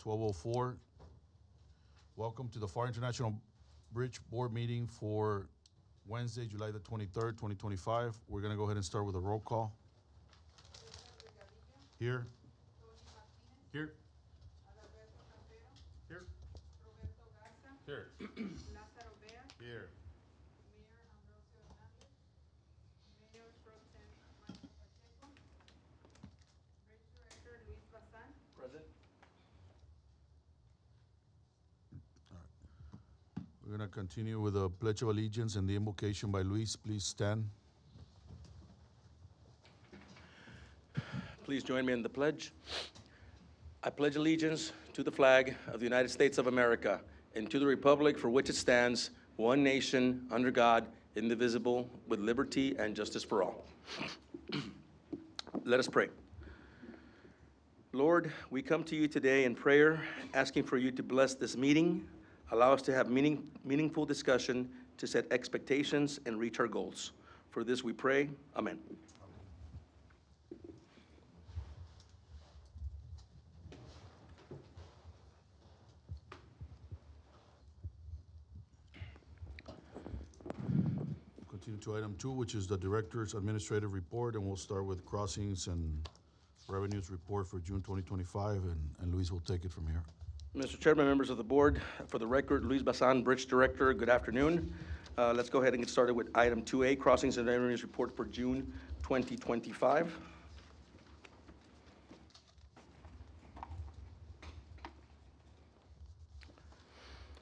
12:04. Welcome to the Pharr International Bridge Board meeting for Wednesday, July the 23rd, 2025. We're going to go ahead and start with a roll call. Here. Here. Here. Here. Here. Present. We're going to continue with the Pledge of Allegiance and the invocation by Luis. Please stand. Please join me in the pledge. I pledge allegiance to the flag of the United States of America and to the republic for which it stands, one nation, under God, indivisible, with liberty and justice for all. Let us pray. Lord, we come to you today in prayer, asking for you to bless this meeting, allow us to have meaningful discussion, to set expectations and reach our goals. For this we pray, amen. Continue to item 2, which is the Director's Administrative Report, and we'll start with crossings and revenues report for June 2025, and Luis will take it from here. Mr. Chairman, members of the board, for the record, Luis Bazan, Bridge Director, good afternoon. Let's go ahead and get started with item 2A, Crossings and Revenues Report for June 2025.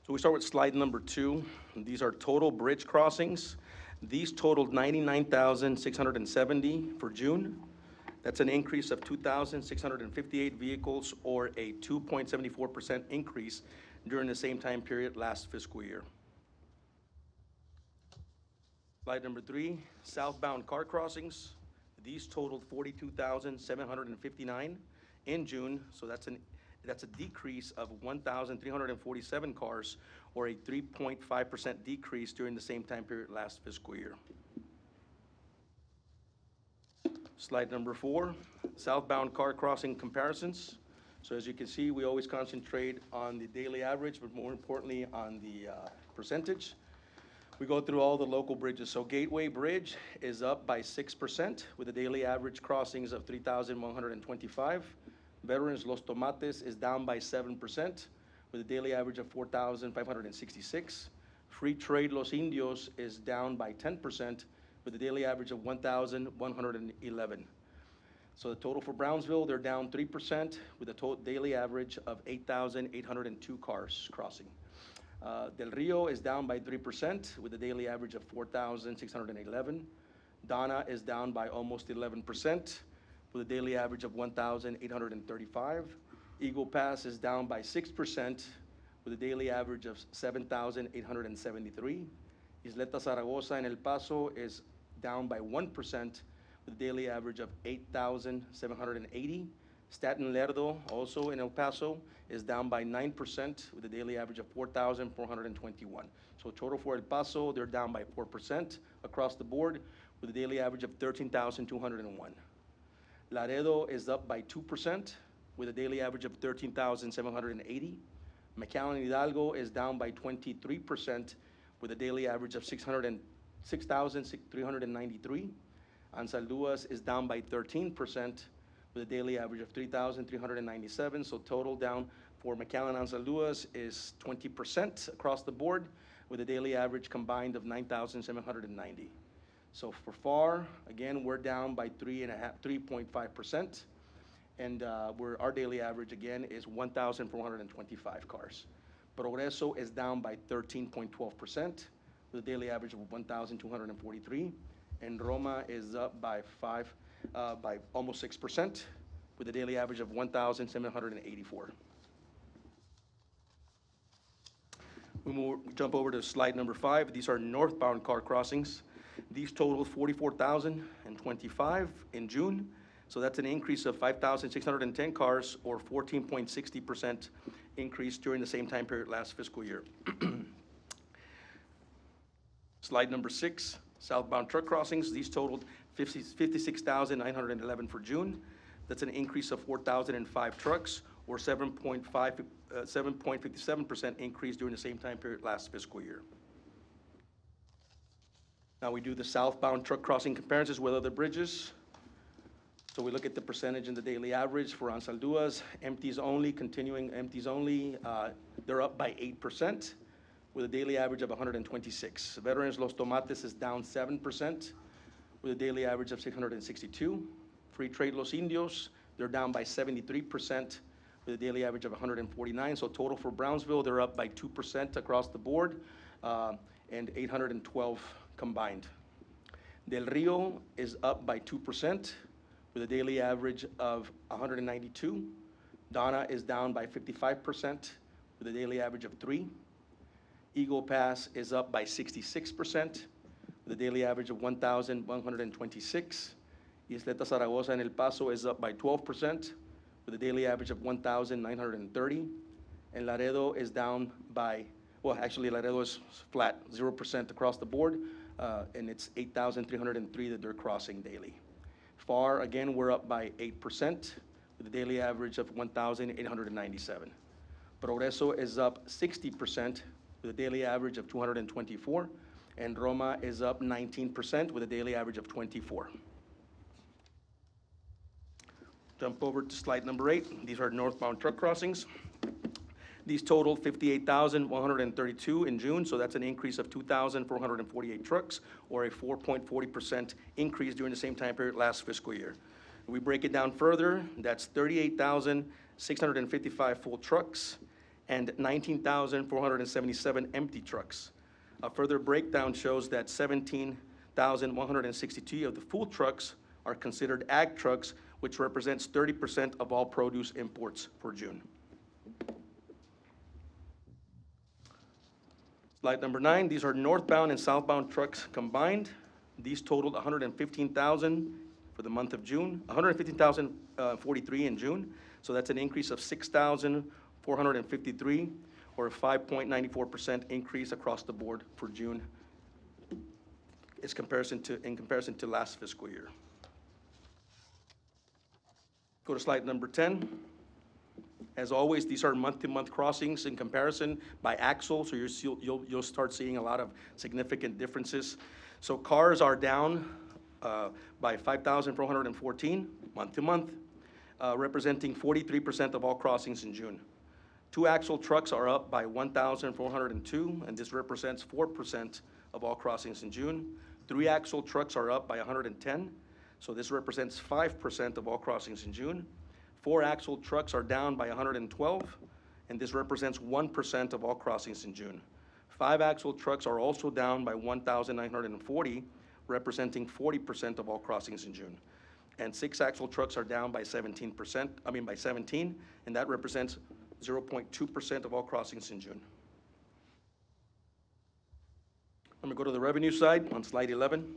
So we start with slide number 2. These are total bridge crossings. These totaled 99,670 for June. That's an increase of 2,658 vehicles, or a 2.74% increase during the same time period last fiscal year. Slide number 3, southbound car crossings. These totaled 42,759 in June, so that's a decrease of 1,347 cars, or a 3.5% decrease during the same time period last fiscal year. Slide number 4, southbound car crossing comparisons. So as you can see, we always concentrate on the daily average, but more importantly on the percentage. We go through all the local bridges. So Gateway Bridge is up by 6% with a daily average crossings of 3,125. Veterans Los Tomates is down by 7% with a daily average of 4,566. Free Trade Los Indios is down by 10% with a daily average of 1,111. So the total for Brownsville, they're down 3% with a total daily average of 8,802 cars crossing. Del Rio is down by 3% with a daily average of 4,611. Donna is down by almost 11% with a daily average of 1,835. Eagle Pass is down by 6% with a daily average of 7,873. Isleta Zaragoza in El Paso is down by 1% with a daily average of 8,780. Staten Lerdo, also in El Paso, is down by 9% with a daily average of 4,421. So total for El Paso, they're down by 4% across the board with a daily average of 13,201. Laredo is up by 2% with a daily average of 13,780. McAllen Hidalgo is down by 23% with a daily average of 6,393. Anzalduas is down by 13% with a daily average of 3,397. So total down for McAllen Anzalduas is 20% across the board with a daily average combined of 9,790. So for Pharr, again, we're down by 3.5%, and our daily average again is 1,425 cars. Progreso is down by 13.12% with a daily average of 1,243, and Roma is up by almost 6% with a daily average of 1,784. We jump over to slide number 5. These are northbound car crossings. These totaled 44,025 in June. So that's an increase of 5,610 cars, or 14.60% increase during the same time period last fiscal year. Slide number 6, southbound truck crossings. These totaled 56,911 for June. That's an increase of 4,005 trucks, or or 7.57% increase during the same time period last fiscal year. Now we do the southbound truck crossing comparisons with other bridges. So we look at the percentage and the daily average for Ansalduas, empties only, continuing empties only, they're up by 8% with a daily average of 126. Veterans Los Tomates is down 7% with a daily average of 662. Free Trade Los Indios, they're down by 73% with a daily average of 149. So total for Brownsville, they're up by 2% across the board, and 812 combined. Del Rio is up by 2% with a daily average of 192. Donna is down by 55% with a daily average of 3. Eagle Pass is up by 66% with a daily average of 1,126. Isleta Zaragoza and El Paso is up by 12% with a daily average of 1,930. And Laredo is down by, well, actually Laredo is flat, 0% across the board, and it's 8,303 that they're crossing daily. Pharr, again, we're up by 8% with a daily average of 1,897. Progreso is up 60% with a daily average of 224, and Roma is up 19% with a daily average of 24. Jump over to slide number 8. These are northbound truck crossings. These totaled 58,132 in June, so that's an increase of 2,448 trucks, or a 4.40% increase during the same time period last fiscal year. If we break it down further, that's 38,655 full trucks and 19,477 empty trucks. A further breakdown shows that 17,162 of the full trucks are considered ag trucks, which represents 30% of all produce imports for June. Slide number 9, these are northbound and southbound trucks combined. These totaled 115,000 for the month of June, 115,043 in June. So that's an increase of 6,453, or a 5.94% increase across the board for June in comparison to last fiscal year. Go to slide number 10. As always, these are month-to-month crossings in comparison by axle, so you'll start seeing a lot of significant differences. So cars are down by 5,414 month-to-month, representing 43% of all crossings in June. Two-axle trucks are up by 1,402, and this represents 4% of all crossings in June. Three-axle trucks are up by 110, so this represents 5% of all crossings in June. Four-axle trucks are down by 112, and this represents 1% of all crossings in June. Five-axle trucks are also down by 1,940, representing 40% of all crossings in June. And six-axle trucks are down by 17, and that represents 0.2% of all crossings in June. I'm gonna go to the revenue side on slide 11.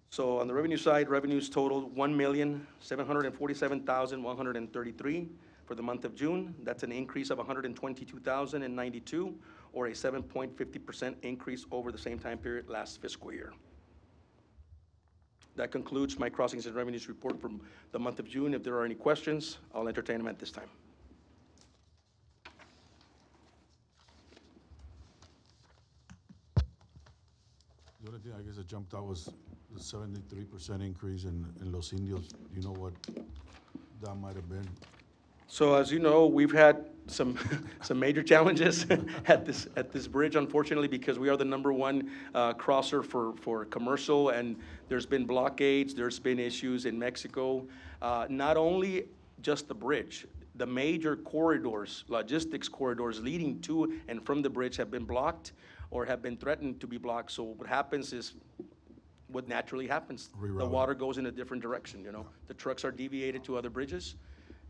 So on the revenue side, revenues totaled 1,747,133 for the month of June. That's an increase of 122,092, or a 7.50% increase over the same time period last fiscal year. That concludes my crossings and revenues report from the month of June. If there are any questions, I'll entertain them at this time. The only thing I guess that jumped out was the 73% increase in Los Indios. Do you know what that might have been? So as you know, we've had some major challenges at this bridge, unfortunately, because we are the #1 crosser for commercial, and there's been blockades, there's been issues in Mexico. Not only just the bridge, the major corridors, logistics corridors leading to and from the bridge have been blocked or have been threatened to be blocked. So what happens is what naturally happens. Rerouting. The water goes in a different direction, you know. The trucks are deviated to other bridges,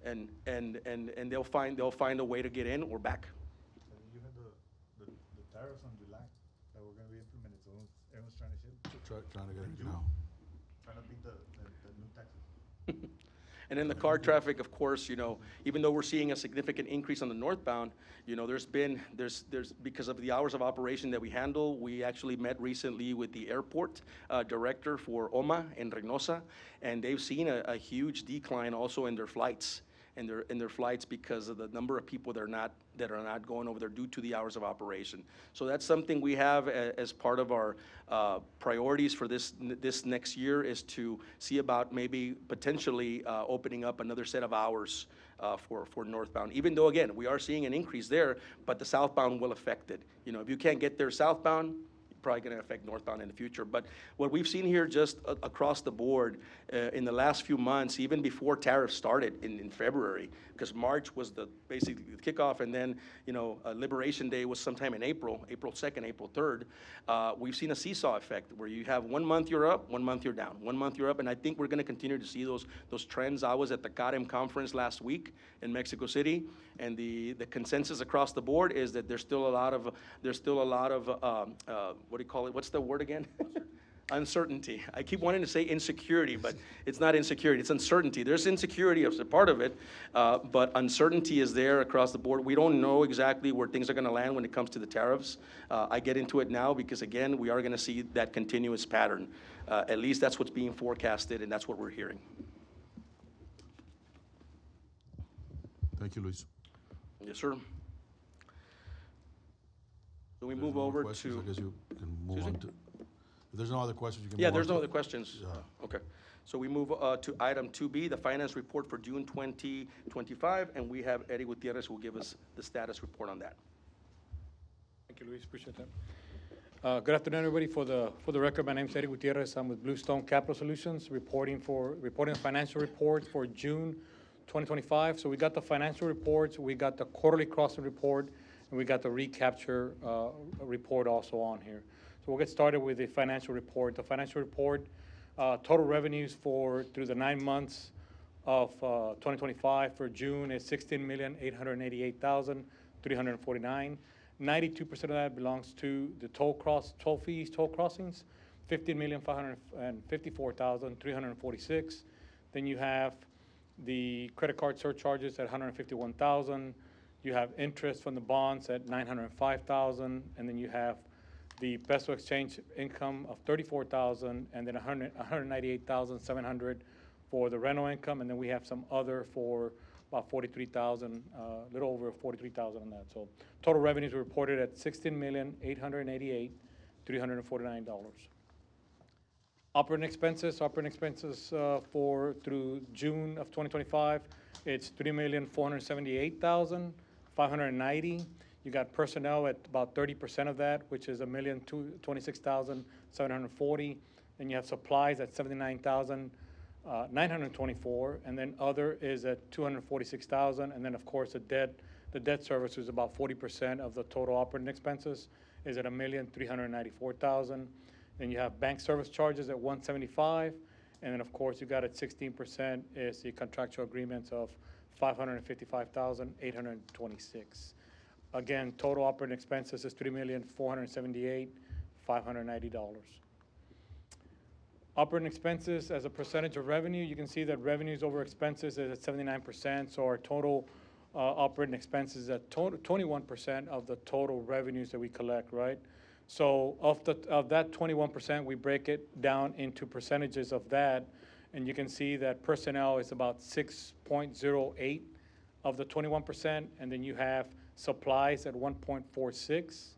and they'll find a way to get in or back. You had the tariffs on July that were going to be implemented, so everyone's trying to ship. Trying to get it now. Trying to beat the new taxes. And then the car traffic, of course, you know, even though we're seeing a significant increase on the northbound, you know, there's because of the hours of operation that we handle, we actually met recently with the airport director for OMA in Reynosa, and they've seen a huge decline also in their flights. in their flights because of the number of people that are not going over there due to the hours of operation. So that's something we have as part of our priorities for this next year, is to see about maybe potentially opening up another set of hours for northbound. Even though, again, we are seeing an increase there, but the southbound will affect it. You know, if you can't get there southbound, probably going to affect northbound in the future. But what we've seen here just across the board in the last few months, even before tariffs started in February, because March was basically the kickoff, and then, you know, Liberation Day was sometime in April 2nd, April 3rd, we've seen a seesaw effect where you have 1 month you're up, 1 month you're down, 1 month you're up, and I think we're going to continue to see those trends. I was at the CAREM conference last week in Mexico City, and the consensus across the board is that there's still a lot of what do you call it? What's the word again? Uncertainty. I keep wanting to say insecurity, but it's not insecurity, it's uncertainty. There's insecurity as a part of it, but uncertainty is there across the board. We don't know exactly where things are going to land when it comes to the tariffs. I get into it now because, again, we are going to see that continuous pattern. At least that's what's being forecasted, and that's what we're hearing. Thank you, Luis. Yes, sir. So we There's move no more over questions, to. I guess you can move Excuse on to. If there's no other questions, you can. Yeah, move there's on no to- other questions. Yeah. Okay. So we move to item 2B, the finance report for June 2025, and we have Eddie Gutierrez who will give us the status report on that. Thank you, Luis. Appreciate that. Good afternoon, everybody. For the record, my name is Eddie Gutierrez. I'm with Bluestone Capital Solutions, reporting the financial report for June 2025. So we got the financial reports, we got the quarterly crossing report, and we got the recapture report also on here. So we'll get started with the financial report. The financial report, total revenues through the 9 months of 2025 for June is $16,888,349. 92% of that belongs to the toll crossings, $15,554,346. Then you have the credit card surcharges at $151,000. You have interest from the bonds at $905,000, and then you have the peso exchange income of $34,000, and then $198,700 for the rental income, and then we have some other for about $43,000, a little over $43,000 on that. So total revenues were reported at $16,888,349. Operating expenses for through June of 2025, it's $3,478,590. You got personnel at about 30% of that, which is $1,026,740. Then you have supplies at $79,924, and then other is at $246,000, and then of course the debt service is about 40% of the total operating expenses, is at $1,394,000. Then you have bank service charges at $175, and then of course you got at 16% is the contractual agreements of $555,826. Again, total operating expenses is $3,478,590. Operating expenses as a percentage of revenue, you can see that revenues over expenses is at 79%, so our total operating expenses is at 21% of the total revenues that we collect, right? So of that 21%, we break it down into percentages of that, and you can see that personnel is about 6.08 of the 21%, and then you have supplies at 1.46,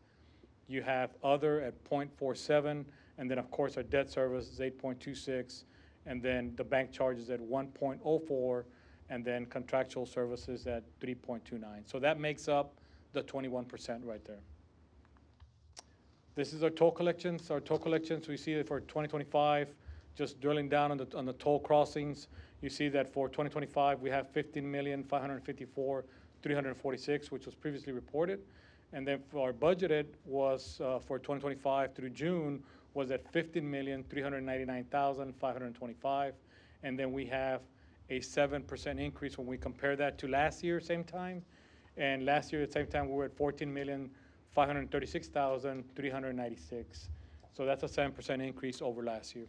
you have other at 0.47, and then of course our debt service is 8.26, and then the bank charges at 1.04, and then contractual services at 3.29. So that makes up the 21% right there. This is our toll collections. Our toll collections, we see that for 2025, just drilling down on the toll crossings, you see that for 2025 we have $15,554,346, which was previously reported, and then for our budgeted was for 2025 through June was at $15,399,525, and then we have a 7% increase when we compare that to last year same time, and last year at the same time we were at $14,536,396. So that's a 7% increase over last year.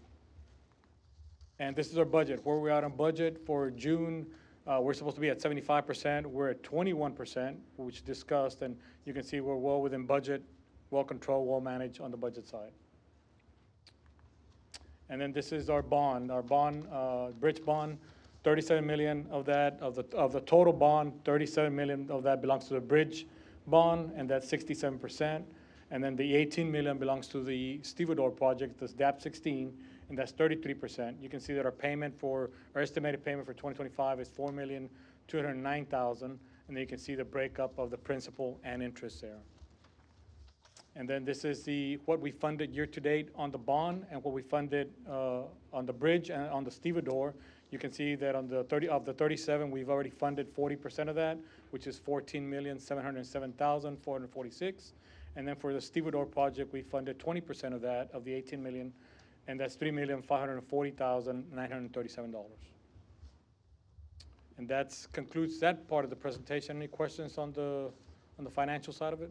And this is our budget. Where we're at on budget for June, we're supposed to be at 75%. We're at 21%, which discussed, and you can see we're well within budget, well controlled, well managed on the budget side. And then this is our bond, bridge bond. 37 million of that, of the total bond, 37 million of that belongs to the bridge bond, and that's 67%. And then the 18 million belongs to the Stevedore project, this DAP 16, and that's 33%. You can see that our estimated payment for 2025 is 4,209,000, and then you can see the breakup of the principal and interest there. And then this is what we funded year to date on the bond and what we funded on the bridge and on the Stevedore. You can see that on the 37, we've already funded 40% of that, which is 14,707,446. And then for the Stevedore project, we funded 20% of that, of the 18 million, and that's $3,540,937. And that concludes that part of the presentation. Any questions on the financial side of it?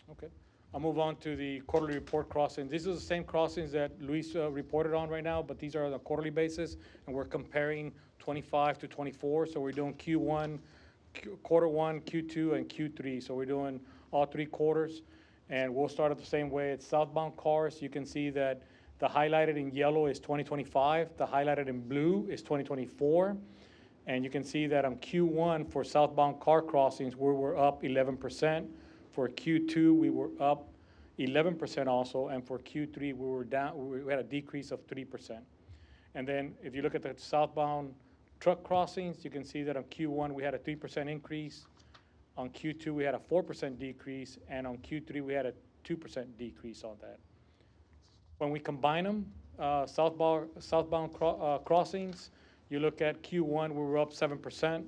Okay. I'll move on to the quarterly report crossings. These are the same crossings that Luis reported on right now, but these are on a quarterly basis, and we're comparing 25 to 24. So we're doing Q1, quarter one, Q2, and Q3. So we're doing all 3 quarters, and we'll start it the same way. It's southbound cars. You can see that the highlighted in yellow is 2025. The highlighted in blue is 2024. And you can see that on Q1 for southbound car crossings, we were up 11%. For Q2, we were up 11% also, and for Q3, we were down. We had a decrease of 3%. And then if you look at the southbound truck crossings, you can see that on Q1, we had a 3% increase. On Q2, we had a 4% decrease, and on Q3, we had a 2% decrease on that. When we combine them, southbound crossings, you look at Q1, we were up 7%.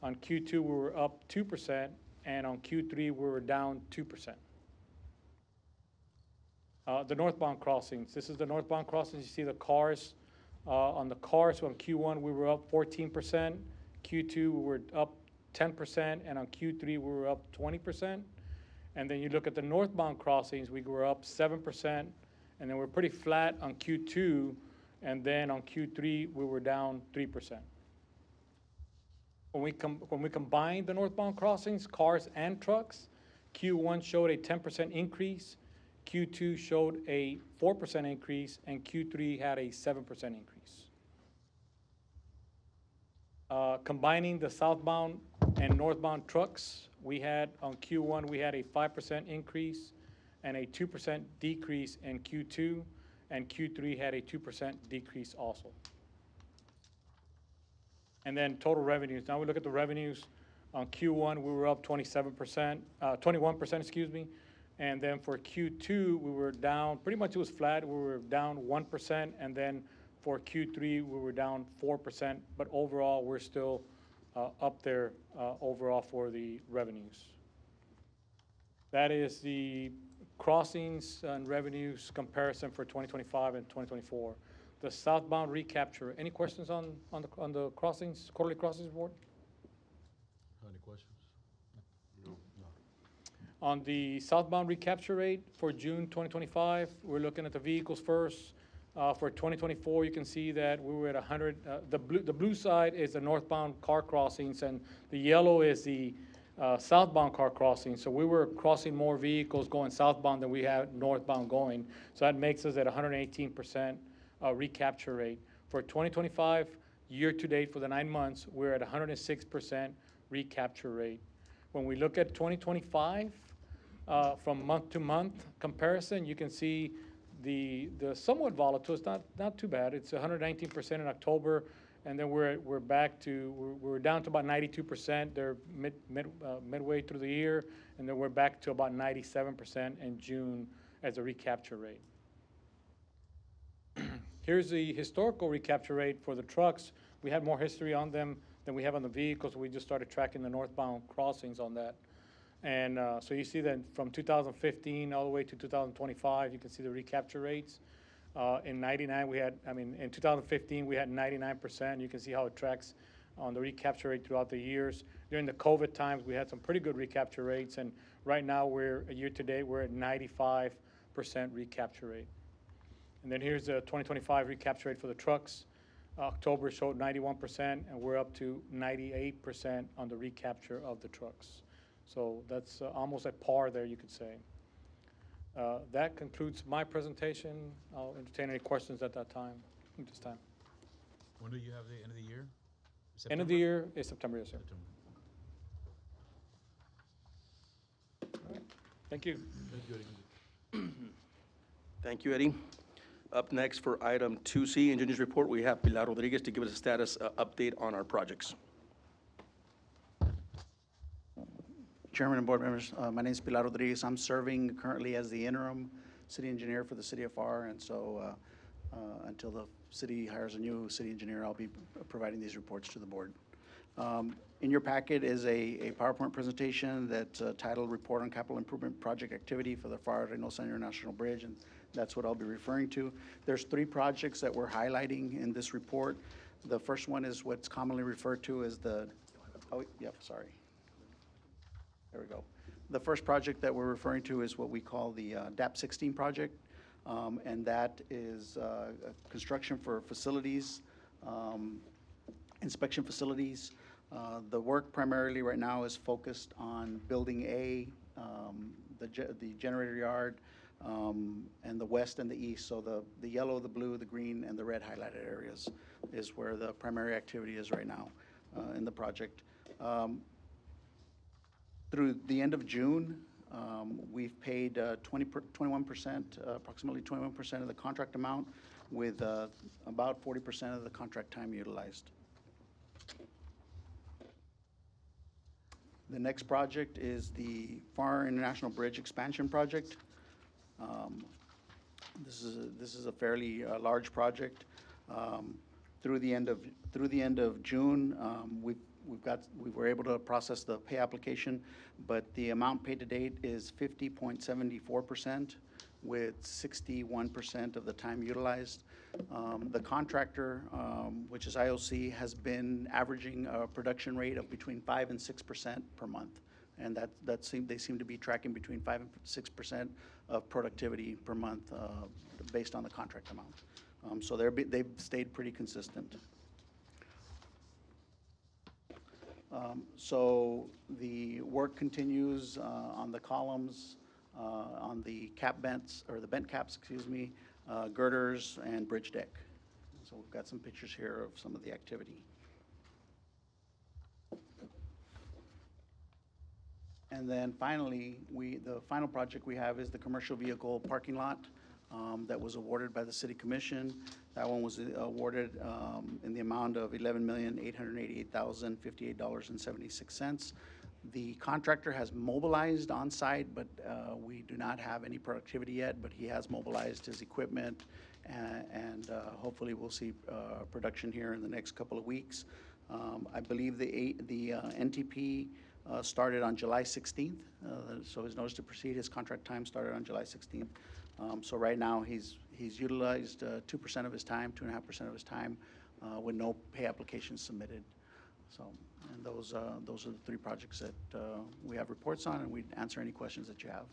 On Q2, we were up 2%. And on Q3, we were down 2%. The northbound crossings. This is the northbound crossings. You see the cars. On the cars, on Q1, we were up 14%. Q2, we were up 10%. And on Q3, we were up 20%. And then you look at the northbound crossings, we were up 7%. And then we're pretty flat on Q2. And then on Q3, we were down 3%. When we combine the northbound crossings, cars and trucks, Q1 showed a 10% increase, Q2 showed a 4% increase, and Q3 had a 7% increase. Combining the southbound and northbound trucks, we had on Q1, we had a 5% increase and a 2% decrease in Q2, and Q3 had a 2% decrease also. And then total revenues. Now we look at the revenues. On Q1, we were up 21%, excuse me. And then for Q2, we were down, pretty much it was flat. We were down 1%. And then for Q3, we were down 4%. But overall, we're still up there overall for the revenues. That is the crossings and revenues comparison for 2025 and 2024. The southbound recapture. Any questions on the crossings, quarterly crossings report? Any questions? No. On the southbound recapture rate for June 2025, we're looking at the vehicles first. For 2024, you can see that we were at 100. The blue side is the northbound car crossings, and the yellow is the southbound car crossings. So we were crossing more vehicles going southbound than we had northbound going. So that makes us at 118%. Recapture rate. For 2025, year to date for the 9 months, we're at 106% recapture rate. When we look at 2025, from month to month comparison, you can see the somewhat volatile. It's not too bad. It's 119% in October, and then we're down to about 92%. They're midway through the year, and then we're back to about 97% in June as a recapture rate. Here's the historical recapture rate for the trucks. We had more history on them than we have on the vehicles. We just started tracking the northbound crossings on that. And so you see that from 2015 all the way to 2025, you can see the recapture rates. In 2015, we had 99%. You can see how it tracks on the recapture rate throughout the years. During the COVID times, we had some pretty good recapture rates. And right now, year to date, we're at 95% recapture rate. And then here's the 2025 recapture rate for the trucks. October showed 91%, and we're up to 98% on the recapture of the trucks. So that's almost at par there, you could say. That concludes my presentation. I'll entertain any questions at this time. When do you have the end of the year? End of the year is September, yes, sir. September. Thank you. Thank you, Eddie. Thank you, Eddie. Up next for item 2C, Engineers Report, we have Pilar Rodriguez to give us a status update on our projects. Chairman and board members, my name is Pilar Rodriguez. I'm serving currently as the interim city engineer for the city of Pharr, and so until the city hires a new city engineer, I'll be providing these reports to the board. In your packet is a PowerPoint presentation that's titled Report on Capital Improvement Project Activity for the Pharr-Reynosa International Bridge, and that's what I'll be referring to. There's 3 projects that we're highlighting in this report. The first one is what's commonly referred to as the, oh, yep, sorry. There we go. The first project that we're referring to is what we call the DAP 16 project, and that is construction for facilities, inspection facilities. The work primarily right now is focused on Building A, the generator yard, and the west and the east. So the yellow, the blue, the green, and the red highlighted areas is where the primary activity is right now in the project. Through the end of June, we've paid 21%, approximately 21% of the contract amount, with about 40% of the contract time utilized. The next project is the Pharr International Bridge Expansion Project. This is a fairly large project. Through the end of June, we were able to process the pay application, but the amount paid to date is 50.74%, with 61% of the time utilized. The contractor, which is IOC, has been averaging a production rate of between 5% and 6% per month, and they seem to be tracking between 5% and 6% of productivity per month based on the contract amount. So they've stayed pretty consistent. So the work continues on the columns, on the cap bents, or the bent caps, excuse me, girders, and bridge deck. So we've got some pictures here of some of the activity. And then finally, the final project we have is the commercial vehicle parking lot that was awarded by the City Commission. That one was awarded in the amount of $11,888,058.76. The contractor has mobilized on site, but we do not have any productivity yet, but he has mobilized his equipment, and hopefully we'll see production here in the next couple of weeks. I believe the NTP started on July 16th, so his notice to proceed, his contract time started on July 16th. So right now, he's utilized 2% of his time, 2.5% of his time, with no pay applications submitted. So, and those are the 3 projects that we have reports on, and we'd answer any questions that you have.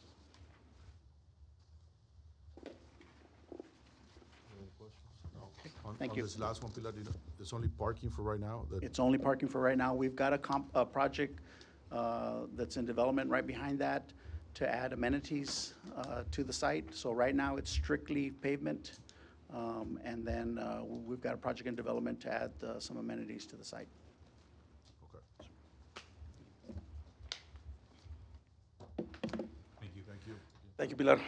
Any questions? No. Thank On you. this last one, Pilar, it's only parking for right now? It's only parking for right now. We've got a project that's in development right behind that to add amenities to the site. So right now, it's strictly pavement, and then we've got a project in development to add some amenities to the site. Okay. Thank you. Thank you. Thank you, Pilar.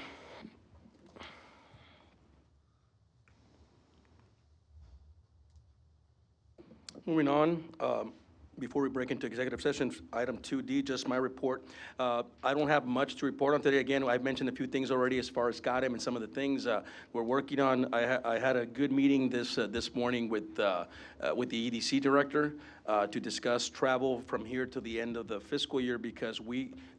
Moving on, before we break into executive session, item 2D, just my report. I don't have much to report on today. Again, I've mentioned a few things already as far as SCOTM and some of the things we're working on. I had a good meeting this morning with the EDC director to discuss travel from here to the end of the fiscal year, because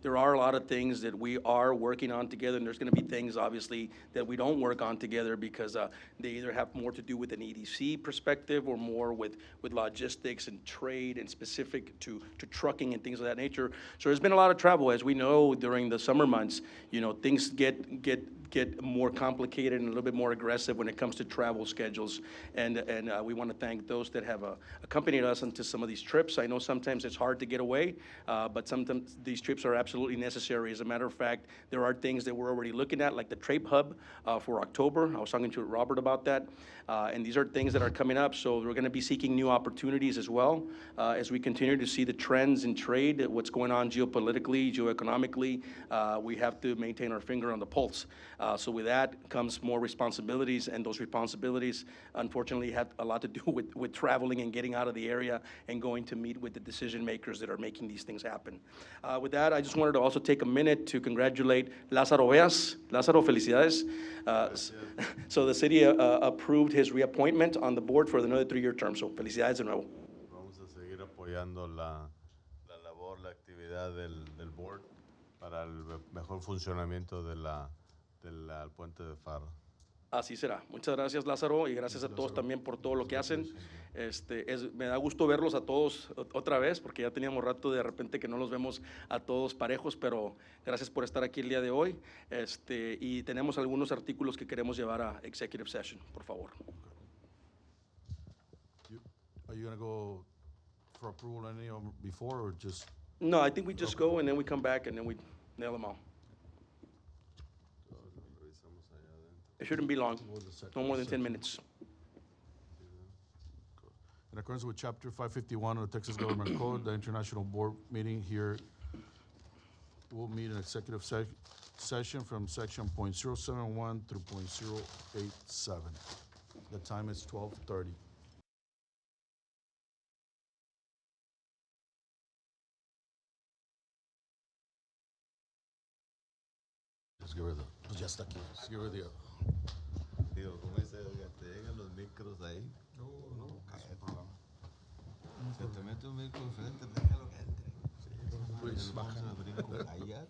there are a lot of things that we are working on together, and there's gonna be things, obviously, that we don't work on together because they either have more to do with an EDC perspective or more with logistics and trade and specific to trucking and things of that nature. So there's been a lot of travel. As we know, during the summer months, things get more complicated and a little bit more aggressive when it comes to travel schedules. And we want to thank those that have accompanied us into some some of these trips. I know sometimes it's hard to get away, but sometimes these trips are absolutely necessary. As a matter of fact, there are things that we're already looking at, like the Trape Hub for October. I was talking to Robert about that. And these are things that are coming up, so we're gonna be seeking new opportunities as well, as we continue to see the trends in trade, what's going on geopolitically, geoeconomically. We have to maintain our finger on the pulse. So with that comes more responsibilities, and those responsibilities, unfortunately, have a lot to do with traveling and getting out of the area and going to meet with the decision makers that are making these things happen. With that, I just wanted to also take a minute to congratulate Lázaro Veas. Lázaro, felicidades. So the city approved his reappointment on the board for another 3-year term, so felicidades de nuevo. Vamos a seguir apoyando la labor, la actividad del board para el mejor funcionamiento del puente de Pharr. Así será. Muchas gracias, Lázaro, y gracias a todos también por todo lo que hacen. Me da gusto verlos a todos otra vez, porque ya teníamos rato de repente que no los vemos a todos parejos, pero gracias por estar aquí el día de hoy. Y tenemos algunos artículos que queremos llevar a executive session, por favor. Are you gonna go for approval on any of them before, or just? No, I think we just go and then we come back and then we nail them all. It shouldn't be long, no more than 10 minutes. In accordance with Chapter 551 of the Texas Government Code, the International Board meeting here will meet an executive session from section .071 through .087. The time is 12:30. Just give her the, pues ya está aquí. Just give her the. Digo, ¿cómo dice? Oiga, te llegan los micros ahí. No, cállate. Se te mete un micro enfrente, déjalo que entre. Luis, baja. Allá.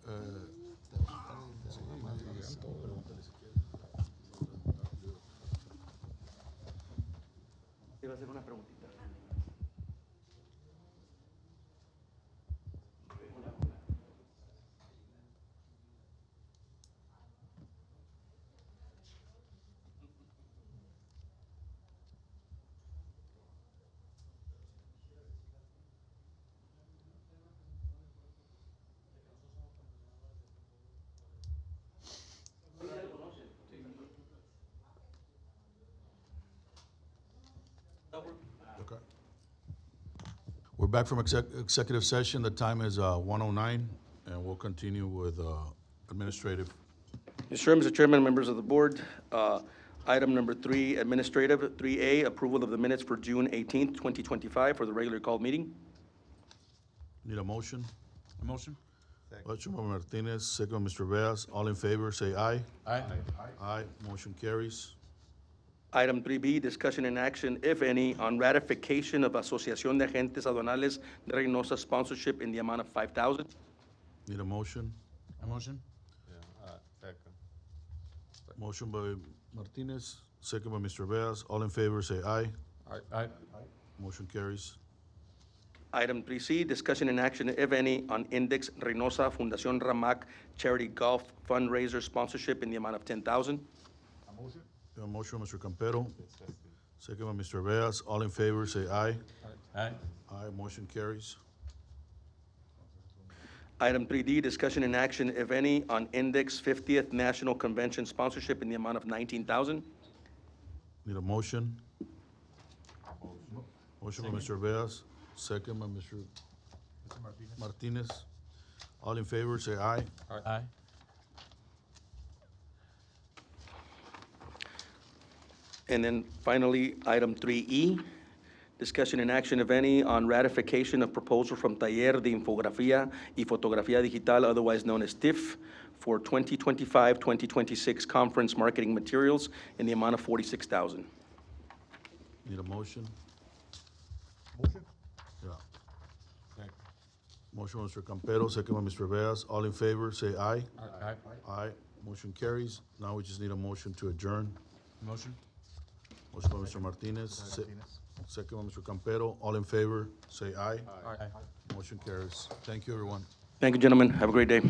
Te iba a hacer una preguntita. Okay. We're back from executive session. The time is 1:09, and we'll continue with administrative. Yes, sir, Mr. Chairman, members of the board. Item number 3, administrative. 3A, approval of the minutes for June 18th, 2025 for the regular called meeting. Need a motion? A motion? Motion by Martinez, second by Mr. Veas. All in favor, say aye. Aye. Aye, motion carries. Item 3B, discussion and action, if any, on ratification of Asociación de Agentes Aduanales de Reynosa sponsorship in the amount of $5,000. Need a motion? A motion? Second. Motion by Martinez, second by Mr. Veas. All in favor, say aye. Aye. Motion carries. Item 3C, discussion and action, if any, on Index Reynosa Fundación Ramac Charity Golf Fundraiser sponsorship in the amount of $10,000. A motion? We have a motion by Mr. Campero, second by Mr. Veas. All in favor, say aye. Aye. Aye, motion carries. Item 3D, discussion and action, if any, on Index 50th National Convention sponsorship in the amount of $19,000. Need a motion? Motion by Mr. Veas, second by Mr. Martinez. All in favor, say aye. Aye. And then finally, item 3E, discussion and action, if any, on ratification of proposal from Taller de Infografía y Fotografía Digital, otherwise known as TIFF, for 2025-2026 conference marketing materials in the amount of $46,000. Need a motion? Motion? Yeah. Motion by Mr. Campero, second by Mr. Veas. All in favor, say aye. Aye. Aye, motion carries. Now we just need a motion to adjourn. Motion? Motion by Mr. Martinez, second by Mr. Campero. All in favor, say aye. Aye. Motion carries. Thank you, everyone. Thank you, gentlemen. Have a great day.